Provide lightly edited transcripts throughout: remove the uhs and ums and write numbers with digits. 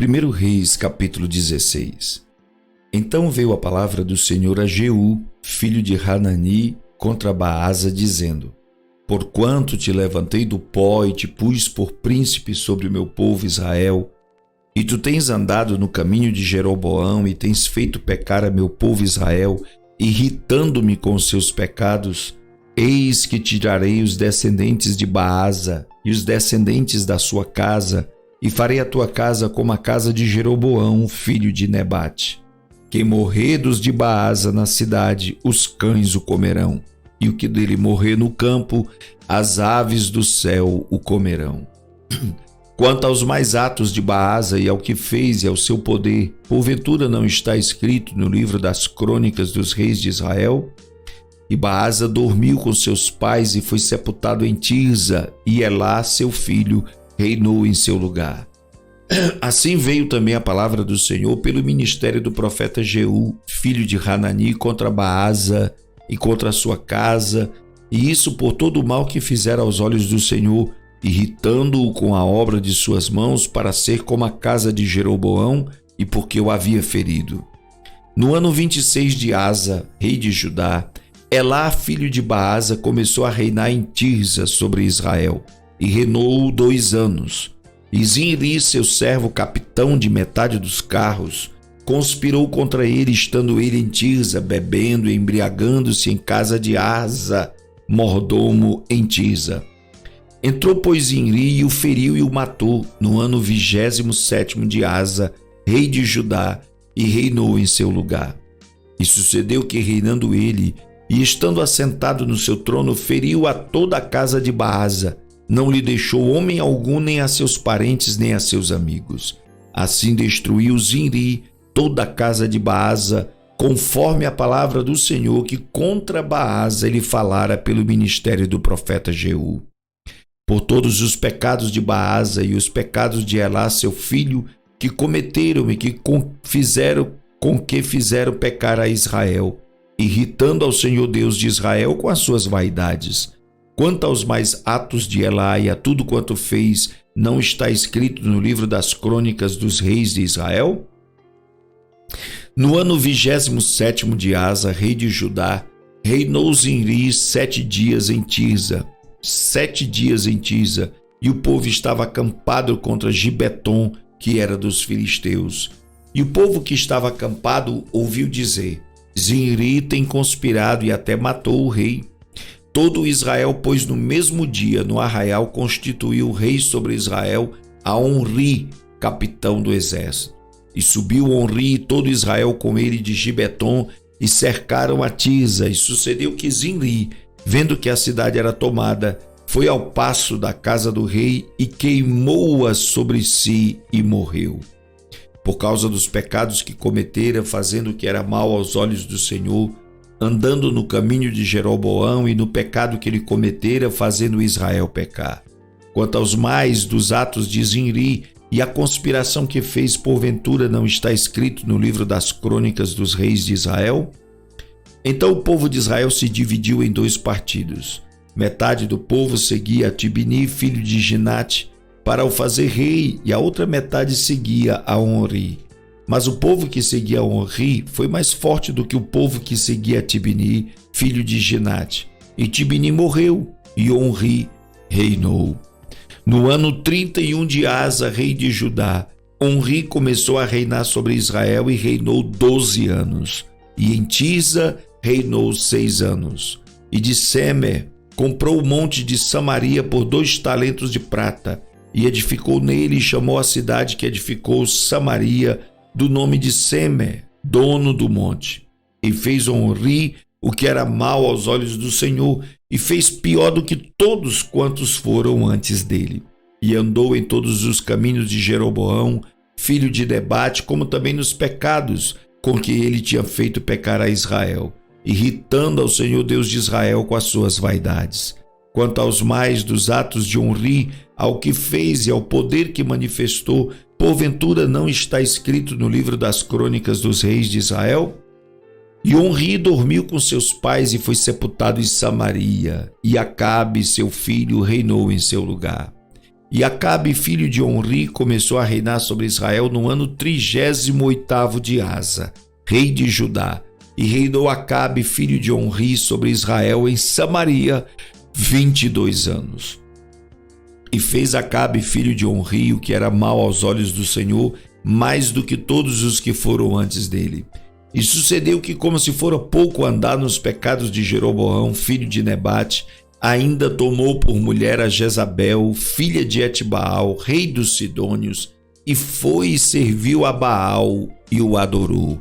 1 Reis, capítulo 16. Então veio a palavra do Senhor a Jeú, filho de Hanani, contra Baasa, dizendo: Porquanto te levantei do pó e te pus por príncipe sobre o meu povo Israel, e tu tens andado no caminho de Jeroboão e tens feito pecar a meu povo Israel, irritando-me com os seus pecados, eis que tirarei os descendentes de Baasa e os descendentes da sua casa, e farei a tua casa como a casa de Jeroboão, filho de Nebate. Quem morrer dos de Baasa na cidade, os cães o comerão, e o que dele morrer no campo, as aves do céu o comerão. Quanto aos mais atos de Baasa e ao que fez e ao seu poder, porventura não está escrito no livro das crônicas dos reis de Israel? E Baasa dormiu com seus pais e foi sepultado em Tirza, e Elá, seu filho, reinou em seu lugar. Assim veio também a palavra do Senhor pelo ministério do profeta Jeú, filho de Hanani, contra Baasa e contra a sua casa, e isso por todo o mal que fizera aos olhos do Senhor, irritando-o com a obra de suas mãos, para ser como a casa de Jeroboão, e porque o havia ferido. No ano 26 de Asa, rei de Judá, Elá, filho de Baasa, começou a reinar em Tirza sobre Israel, e reinou 2 anos. E Zinri, seu servo, capitão de metade dos carros, conspirou contra ele, estando ele em Tirza, bebendo e embriagando-se em casa de Asa, mordomo em Tirza. Entrou, pois, Zinri e o feriu e o matou no ano 27º de Asa, rei de Judá, e reinou em seu lugar. E sucedeu que, reinando ele, e estando assentado no seu trono, feriu a toda a casa de Baasa, não lhe deixou homem algum, nem a seus parentes, nem a seus amigos. Assim destruiu Zinri toda a casa de Baasa, conforme a palavra do Senhor que contra Baasa ele falara pelo ministério do profeta Jeú. Por todos os pecados de Baasa e os pecados de Elá, seu filho, que cometeram e que fizeram pecar a Israel, irritando ao Senhor Deus de Israel com as suas vaidades. Quanto aos mais atos de Elá e a tudo quanto fez, não está escrito no livro das crônicas dos reis de Israel? No ano 27º de Asa, rei de Judá, reinou Zinri 7 dias em Tirza, 7 dias em Tirza, e o povo estava acampado contra Gibeton, que era dos filisteus. E o povo que estava acampado ouviu dizer: Zinri tem conspirado e até matou o rei. Todo Israel, pois, no mesmo dia, no arraial, constituiu o rei sobre Israel a Onri, capitão do exército. E subiu Onri e todo Israel com ele de Gibeton, e cercaram a Tirza. E sucedeu que Zinri, vendo que a cidade era tomada, foi ao paço da casa do rei e queimou-a sobre si e morreu. Por causa dos pecados que cometera, fazendo o que era mal aos olhos do Senhor, andando no caminho de Jeroboão e no pecado que ele cometera, fazendo Israel pecar. Quanto aos mais dos atos de Zinri e a conspiração que fez, porventura não está escrito no livro das crônicas dos reis de Israel? Então o povo de Israel se dividiu em 2 partidos. Metade do povo seguia Tibni, filho de Ginate, para o fazer rei, e a outra metade seguia a Onri. Mas o povo que seguia Onri foi mais forte do que o povo que seguia Tibni, filho de Ginate. E Tibni morreu, e Onri reinou. No ano 31 de Asa, rei de Judá, Onri começou a reinar sobre Israel e reinou 12 anos. E em Tirza reinou 6 anos. E de Semer comprou o monte de Samaria por 2 talentos de prata, e edificou nele e chamou a cidade que edificou Samaria do nome de Semer, dono do monte. E fez Onri o que era mal aos olhos do Senhor, e fez pior do que todos quantos foram antes dele. E andou em todos os caminhos de Jeroboão, filho de Nebate, como também nos pecados com que ele tinha feito pecar a Israel, irritando ao Senhor Deus de Israel com as suas vaidades. Quanto aos mais dos atos de Onri, ao que fez e ao poder que manifestou, porventura não está escrito no livro das crônicas dos reis de Israel? E Onri dormiu com seus pais e foi sepultado em Samaria, e Acabe, seu filho, reinou em seu lugar. E Acabe, filho de Onri, começou a reinar sobre Israel no ano 38º de Asa, rei de Judá. E reinou Acabe, filho de Onri, sobre Israel em Samaria 22 anos. E fez Acabe, filho de Onri, o que era mal aos olhos do Senhor, mais do que todos os que foram antes dele. E sucedeu que, como se fora pouco andar nos pecados de Jeroboão, filho de Nebate, ainda tomou por mulher a Jezabel, filha de Etbaal, rei dos Sidônios, e foi e serviu a Baal e o adorou.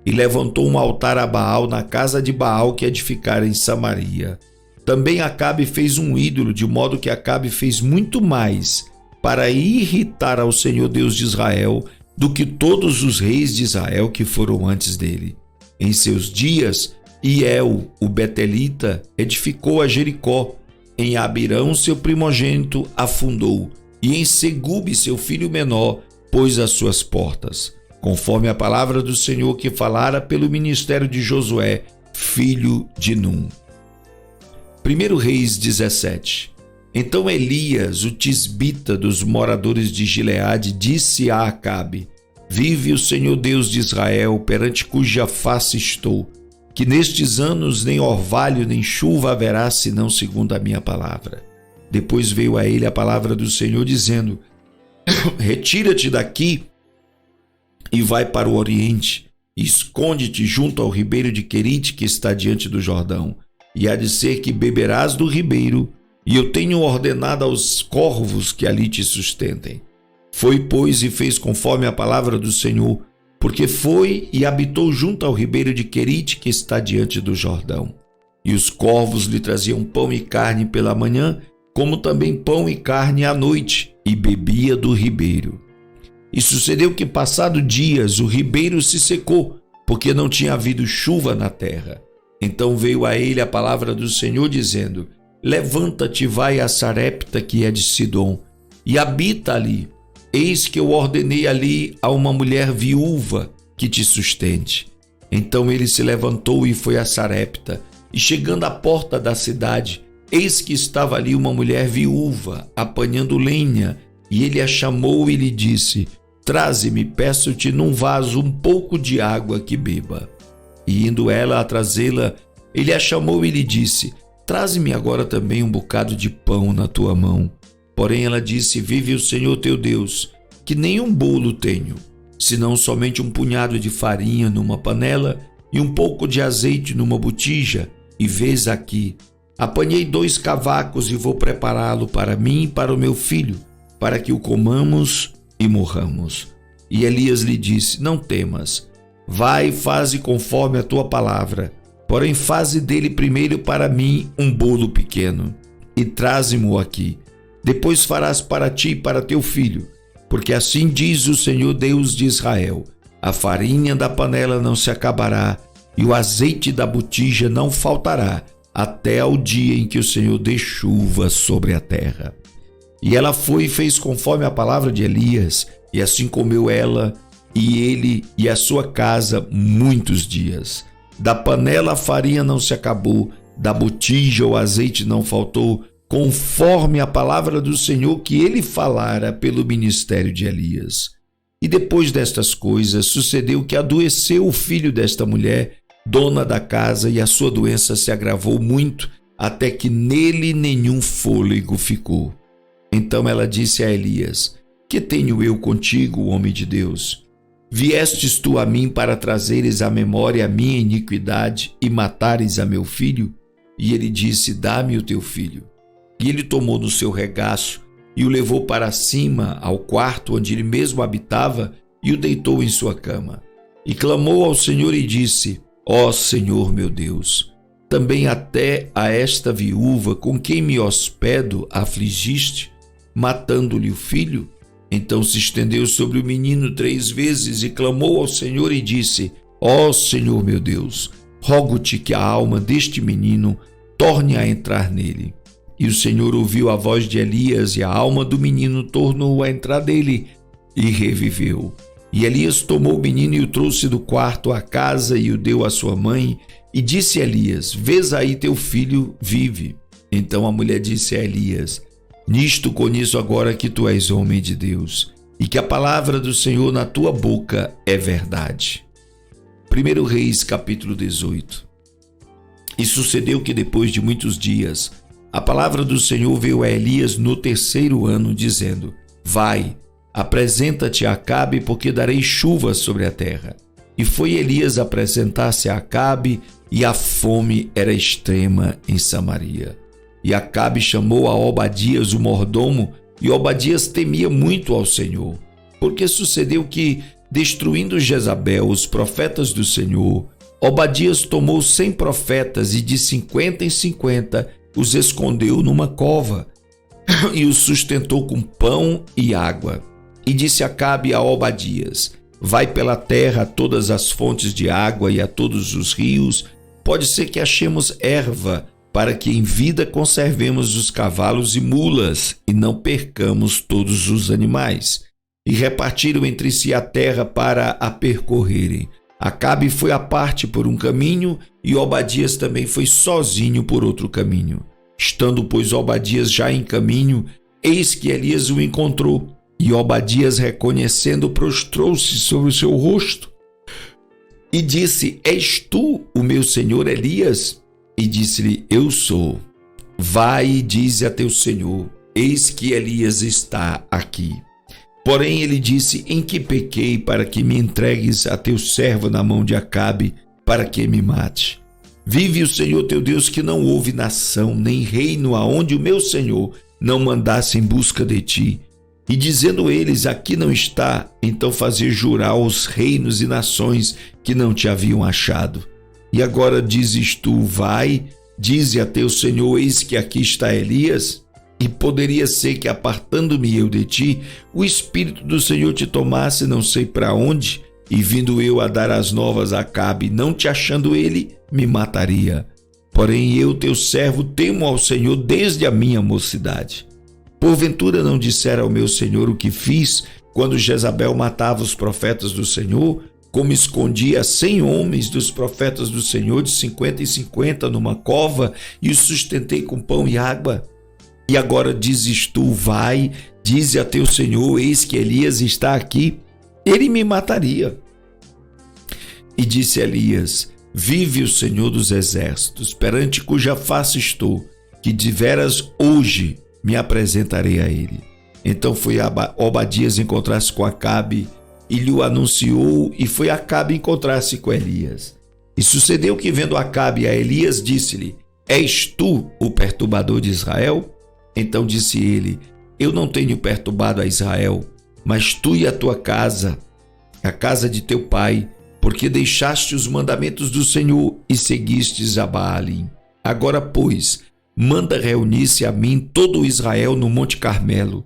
E levantou um altar a Baal na casa de Baal que edificara em Samaria. Também Acabe fez um ídolo, de modo que Acabe fez muito mais para irritar ao Senhor Deus de Israel do que todos os reis de Israel que foram antes dele. Em seus dias, Iel, o betelita, edificou a Jericó. Em Abirão, seu primogênito, afundou, e em Segube, seu filho menor, pôs as suas portas, conforme a palavra do Senhor que falara pelo ministério de Josué, filho de Num. 1 Reis 17. Então Elias, o tisbita dos moradores de Gileade, disse a Acabe: Vive o Senhor Deus de Israel, perante cuja face estou, que nestes anos nem orvalho nem chuva haverá, senão segundo a minha palavra. Depois veio a ele a palavra do Senhor, dizendo: Retira-te daqui e vai para o oriente, e esconde-te junto ao ribeiro de Querite, que está diante do Jordão. E há de ser que beberás do ribeiro, e eu tenho ordenado aos corvos que ali te sustentem. Foi, pois, e fez conforme a palavra do Senhor, porque foi e habitou junto ao ribeiro de Querite, que está diante do Jordão. E os corvos lhe traziam pão e carne pela manhã, como também pão e carne à noite, e bebia do ribeiro. E sucedeu que, passado dias, o ribeiro se secou, porque não tinha havido chuva na terra. Então veio a ele a palavra do Senhor, dizendo: Levanta-te, vai a Sarepta, que é de Sidom, e habita ali. Eis que eu ordenei ali a uma mulher viúva que te sustente. Então ele se levantou e foi a Sarepta, e chegando à porta da cidade, eis que estava ali uma mulher viúva, apanhando lenha, e ele a chamou e lhe disse: Traze-me, peço-te, num vaso um pouco de água que beba. E indo ela a trazê-la, ele a chamou e lhe disse: Traze-me agora também um bocado de pão na tua mão. Porém ela disse: Vive o Senhor teu Deus, que nem um bolo tenho, senão somente um punhado de farinha numa panela e um pouco de azeite numa botija. E vês aqui, apanhei 2 cavacos e vou prepará-lo para mim e para o meu filho, para que o comamos e morramos. E Elias lhe disse: Não temas, vai e faze conforme a tua palavra, porém faze dele primeiro para mim um bolo pequeno, e traze-mo aqui. Depois farás para ti e para teu filho, porque assim diz o Senhor Deus de Israel: a farinha da panela não se acabará, e o azeite da botija não faltará, até ao dia em que o Senhor dê chuva sobre a terra. E ela foi e fez conforme a palavra de Elias, e assim comeu ela e ele e a sua casa muitos dias. Da panela a farinha não se acabou, da botija o azeite não faltou, conforme a palavra do Senhor que ele falara pelo ministério de Elias. E depois destas coisas, sucedeu que adoeceu o filho desta mulher, dona da casa, e a sua doença se agravou muito, até que nele nenhum fôlego ficou. Então ela disse a Elias: Que tenho eu contigo, homem de Deus? Viestes tu a mim para trazeres à memória a minha iniquidade e matares a meu filho? E ele disse: Dá-me o teu filho. E ele tomou no seu regaço e o levou para cima ao quarto onde ele mesmo habitava e o deitou em sua cama. E clamou ao Senhor e disse: Ó Senhor meu Deus, também até a esta viúva com quem me hospedo afligiste, matando-lhe o filho? Então se estendeu sobre o menino 3 vezes e clamou ao Senhor e disse: Ó Senhor meu Deus, rogo-te que a alma deste menino torne a entrar nele. E o Senhor ouviu a voz de Elias, e a alma do menino tornou a entrar nele, e reviveu. E Elias tomou o menino e o trouxe do quarto à casa e o deu à sua mãe, e disse a Elias: Vês aí teu filho vive. Então a mulher disse a Elias: Nisto conheço agora que tu és homem de Deus, e que a palavra do Senhor na tua boca é verdade. 1 Reis, capítulo 18. E sucedeu que depois de muitos dias, a palavra do Senhor veio a Elias no 3º ano, dizendo: Vai, apresenta-te a Acabe, porque darei chuva sobre a terra. E foi Elias apresentar-se a Acabe, e a fome era extrema em Samaria. E Acabe chamou a Obadias, o mordomo, e Obadias temia muito ao Senhor, porque sucedeu que, destruindo Jezabel, os profetas do Senhor, Obadias tomou 100 profetas e de 50 em 50 os escondeu numa cova e os sustentou com pão e água. E disse Acabe a Obadias: Vai pela terra a todas as fontes de água e a todos os rios, pode ser que achemos erva, para que em vida conservemos os cavalos e mulas e não percamos todos os animais. E repartiram entre si a terra para a percorrerem. Acabe foi à parte por um caminho e Obadias também foi sozinho por outro caminho. Estando, pois, Obadias já em caminho, eis que Elias o encontrou. E Obadias, reconhecendo, prostrou-se sobre o seu rosto e disse: És tu o meu senhor Elias? E disse-lhe: Eu sou. Vai e dize a teu senhor: Eis que Elias está aqui. Porém ele disse: Em que pequei para que me entregues a teu servo na mão de Acabe, para que me mate? Vive o Senhor teu Deus, que não houve nação nem reino aonde o meu senhor não mandasse em busca de ti. E dizendo eles: Aqui não está, então fazer jurar os reinos e nações que não te haviam achado. E agora dizes tu: Vai, dize a teu senhor: Eis que aqui está Elias? E poderia ser que, apartando-me eu de ti, o Espírito do Senhor te tomasse não sei para onde, e vindo eu a dar as novas a Acabe, não te achando ele, me mataria. Porém eu, teu servo, temo ao Senhor desde a minha mocidade. Porventura não dissera ao meu senhor o que fiz, quando Jezabel matava os profetas do Senhor, como escondia 100 homens dos profetas do Senhor, de 50 em 50, numa cova, e os sustentei com pão e água? E agora dizes tu: Vai, dize a teu senhor: Eis que Elias está aqui. Ele me mataria. E disse Elias: Vive o Senhor dos exércitos, perante cuja face estou, que de veras hoje me apresentarei a ele. Então foi Obadias encontrar-se com Acabe e lhe o anunciou, e foi Acabe encontrar-se com Elias. E sucedeu que, vendo Acabe a Elias, disse-lhe: És tu o perturbador de Israel? Então disse ele: Eu não tenho perturbado a Israel, mas tu e a tua casa, a casa de teu pai, porque deixaste os mandamentos do Senhor e seguistes a Baalim. Agora, pois, manda reunir-se a mim todo o Israel no Monte Carmelo,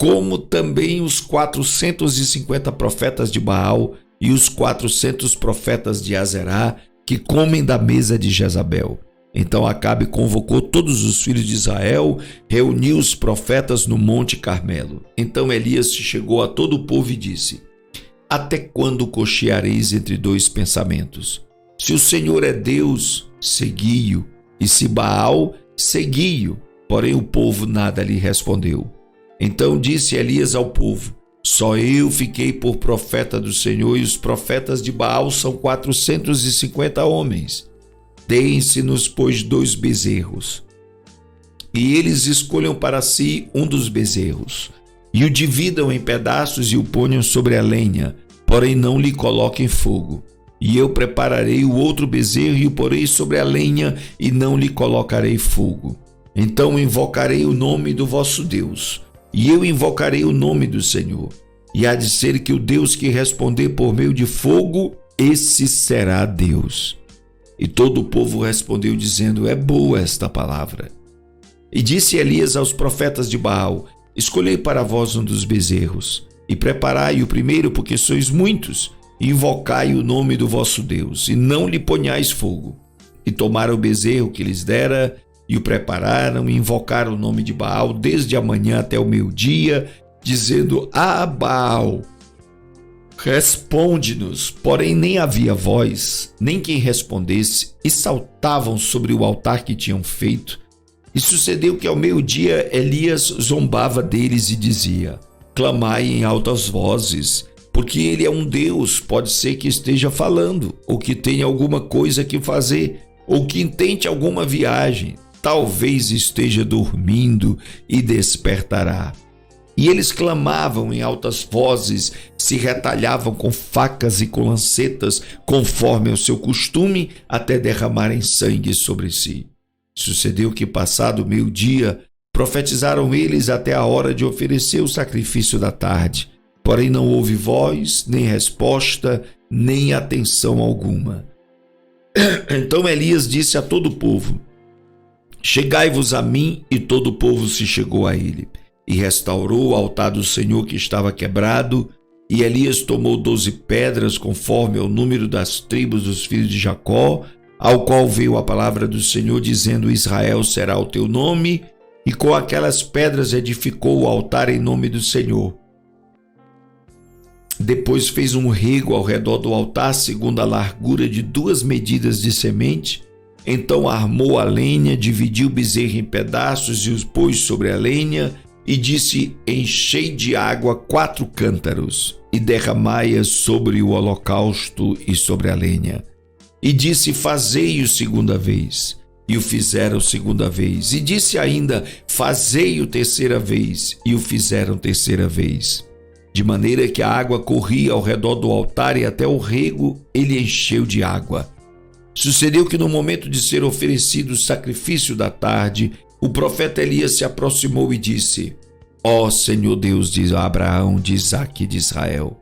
como também os 450 profetas de Baal e os 400 profetas de Azerá, que comem da mesa de Jezabel. Então Acabe convocou todos os filhos de Israel, reuniu os profetas no Monte Carmelo. Então Elias chegou a todo o povo e disse: Até quando cocheareis entre dois pensamentos? Se o Senhor é Deus, segui-o, e se Baal, segui-o. Porém o povo nada lhe respondeu. Então disse Elias ao povo: Só eu fiquei por profeta do Senhor, e os profetas de Baal são 450 homens. Deem-se-nos, pois, 2 bezerros, e eles escolham para si um dos bezerros, e o dividam em pedaços e o ponham sobre a lenha, porém não lhe coloquem fogo. E eu prepararei o outro bezerro e o porei sobre a lenha, e não lhe colocarei fogo. Então invocarei o nome do vosso Deus, e eu invocarei o nome do Senhor. E há de ser que o Deus que responder por meio de fogo, esse será Deus. E todo o povo respondeu, dizendo: É boa esta palavra. E disse Elias aos profetas de Baal: Escolhei para vós um dos bezerros, e preparai o primeiro, porque sois muitos, e invocai o nome do vosso Deus, e não lhe ponhais fogo. E tomaram o bezerro que lhes dera, e o prepararam, e invocaram o nome de Baal desde a manhã até o meio-dia, dizendo: Baal, responde-nos. Porém nem havia voz, nem quem respondesse, e saltavam sobre o altar que tinham feito, E sucedeu que ao meio-dia Elias zombava deles e dizia: clamai em altas vozes, porque ele é um Deus, pode ser que esteja falando, ou que tenha alguma coisa que fazer, ou que intente alguma viagem, talvez esteja dormindo e despertará. E eles clamavam em altas vozes, se retalhavam com facas e com lancetas, conforme o seu costume, até derramarem sangue sobre si. Sucedeu que, passado o meio-dia, profetizaram eles até a hora de oferecer o sacrifício da tarde. Porém não houve voz, nem resposta, nem atenção alguma. Então Elias disse a todo o povo: chegai-vos a mim, e todo o povo se chegou a ele. E restaurou o altar do Senhor que estava quebrado, e Elias tomou 12 pedras, conforme ao número das tribos dos filhos de Jacó, ao qual veio a palavra do Senhor, dizendo: Israel será o teu nome, e com aquelas pedras edificou o altar em nome do Senhor. Depois fez um rego ao redor do altar, segundo a largura de 2 medidas de semente. Então armou a lenha, dividiu o bezerro em pedaços e os pôs sobre a lenha, e disse: enchei de água 4 cântaros, e derramai-a sobre o holocausto e sobre a lenha. E disse: fazei-o segunda vez. E o fizeram segunda vez. E disse ainda: fazei-o terceira vez. E o fizeram terceira vez. De maneira que a água corria ao redor do altar, e até o rego ele encheu de água. Sucedeu que no momento de ser oferecido o sacrifício da tarde, o profeta Elias se aproximou e disse: ó Senhor Deus de Abraão, de Isaque e de Israel,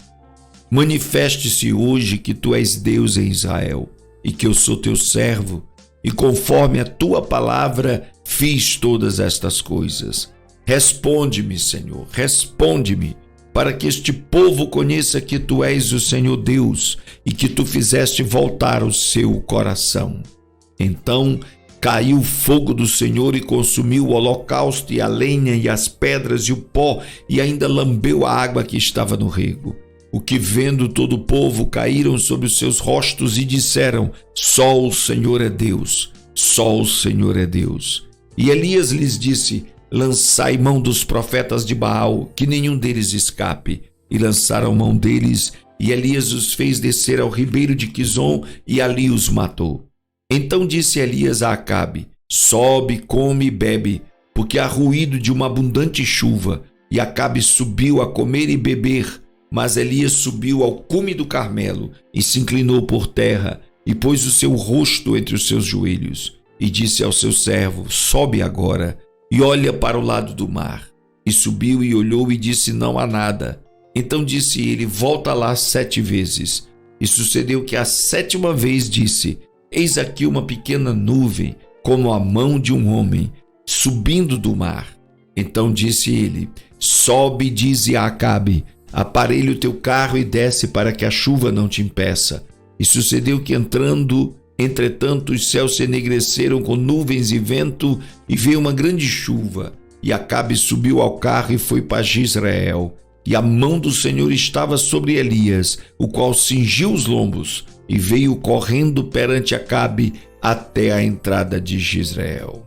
manifeste-se hoje que tu és Deus em Israel, e que eu sou teu servo, e conforme a tua palavra fiz todas estas coisas. Responde-me, Senhor, responde-me, para que este povo conheça que tu és o Senhor Deus, e que tu fizeste voltar o seu coração. Então caiu o fogo do Senhor e consumiu o holocausto e a lenha e as pedras e o pó, e ainda lambeu a água que estava no rego. O que vendo todo o povo, caíram sobre os seus rostos e disseram: só o Senhor é Deus, só o Senhor é Deus. E Elias lhes disse: lançai mão dos profetas de Baal, que nenhum deles escape. E lançaram mão deles, e Elias os fez descer ao ribeiro de Quizon, e ali os matou. Então disse Elias a Acabe: sobe, come e bebe, porque há ruído de uma abundante chuva. E Acabe subiu a comer e beber, mas Elias subiu ao cume do Carmelo, e se inclinou por terra, e pôs o seu rosto entre os seus joelhos, e disse ao seu servo: sobe agora, e olha para o lado do mar. E subiu e olhou e disse: não há nada. Então disse ele: volta lá 7 vezes. E sucedeu que a 7ª vez disse: eis aqui uma pequena nuvem, como a mão de um homem, subindo do mar. Então disse ele: sobe, dize a Acabe: aparelha o teu carro e desce, para que a chuva não te impeça. E sucedeu que entretanto os céus se enegreceram com nuvens e vento, e veio uma grande chuva. E Acabe subiu ao carro e foi para Jezreel. E a mão do Senhor estava sobre Elias, o qual cingiu os lombos, e veio correndo perante Acabe até a entrada de Jezreel.